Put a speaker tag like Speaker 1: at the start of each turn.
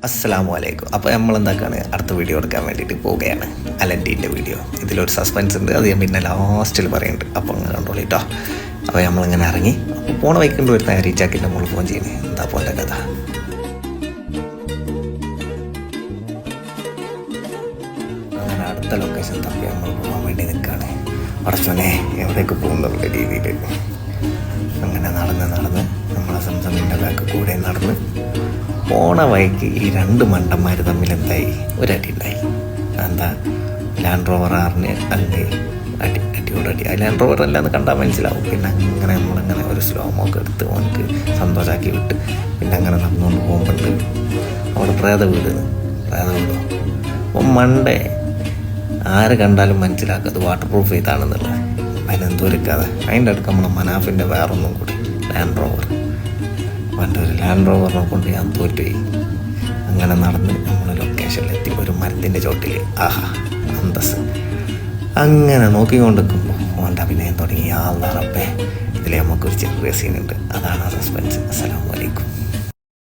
Speaker 1: അസ്സലാമു അലൈക്കും. അപ്പോൾ നമ്മൾ എന്താക്കാണ് അടുത്ത വീഡിയോ എടുക്കാൻ വേണ്ടിയിട്ട് പോവുകയാണ്. അലൻറ്റീൻ്റെ വീഡിയോ. ഇതിലൊരു സസ്പെൻസ് ഉണ്ട്, അത് ഞാൻ പിന്നെ ലാസ്റ്റിൽ പറയുന്നുണ്ട്. അപ്പോൾ അങ്ങനെ കണ്ടോളൂ കേട്ടോ. അപ്പോൾ നമ്മളിങ്ങനെ ഇറങ്ങി. അപ്പോൾ പോണ വൈക്കുണ്ട് വരുന്ന റീചാക്കിൻ്റെ മുകളിൽ ഫോൺ ചെയ്യുന്നത്. എന്താ പോലെ കഥ. അങ്ങനെ അടുത്ത ലൊക്കേഷൻ തപ്പി നമ്മൾ പോകാൻ വേണ്ടി നിൽക്കുകയാണ്. പടച്ചോനെ എവിടേക്ക് പോകുന്നുള്ള രീതിയിൽ അങ്ങനെ നടന്ന് നമ്മളെ സംസമിൻ്റെ ബാക്ക് കൂടെ നടന്ന് പോണ വഴിക്ക് ഈ രണ്ട് മണ്ടന്മാർ തമ്മിൽ എന്തായി ഒരടി ഉണ്ടായി. എന്താ ലാൻഡ് റോവർ ആറിന് അങ്ങ് അടിയോടടി. ആ ലാൻഡ് റോവർ അല്ലാന്ന് കണ്ടാൽ മനസ്സിലാവും. പിന്നെ അങ്ങനെ നമ്മളിങ്ങനെ ഒരു സ്ലോ മോക്ക് എടുത്ത് ഓനക്ക് സന്തോഷമാക്കി വിട്ട് പിന്നെ അങ്ങനെ നടന്നുകൊണ്ട് പോകുമ്പോണ്ട് അവിടെ പ്രേത വീടോ അപ്പം മണ്ടേ ആര് കണ്ടാലും മനസ്സിലാക്കുക അത് വാട്ടർ പ്രൂഫ് ചെയ്താണെന്നുള്ളത്. അതിനെന്തോരിക്കാതെ അതിൻ്റെ അടുത്ത് നമ്മളെ മനാഫിൻ്റെ വേറൊന്നും കൂടി ലാൻഡ് റോവർ ഒരു ലാൻഡ് റോവറിനെ കൊണ്ട് ഞാൻ തോറ്റുപോയി. അങ്ങനെ നടന്ന് നമ്മൾ ലൊക്കേഷനിലെത്തി. ഒരു മരത്തിൻ്റെ ചോട്ടിൽ ആഹാ അന്തസ്. അങ്ങനെ നോക്കിക്കൊണ്ട് നിൽക്കുമ്പോൾ ഓൻ്റെ അഭിനയം തുടങ്ങി. ആ റബ്ബേ ഇതിൽ നമുക്കൊരു ചെറിയ സീനുണ്ട്. അതാണ് ആ സസ്പെൻസ്. അസ്സലാമു അലൈക്കും.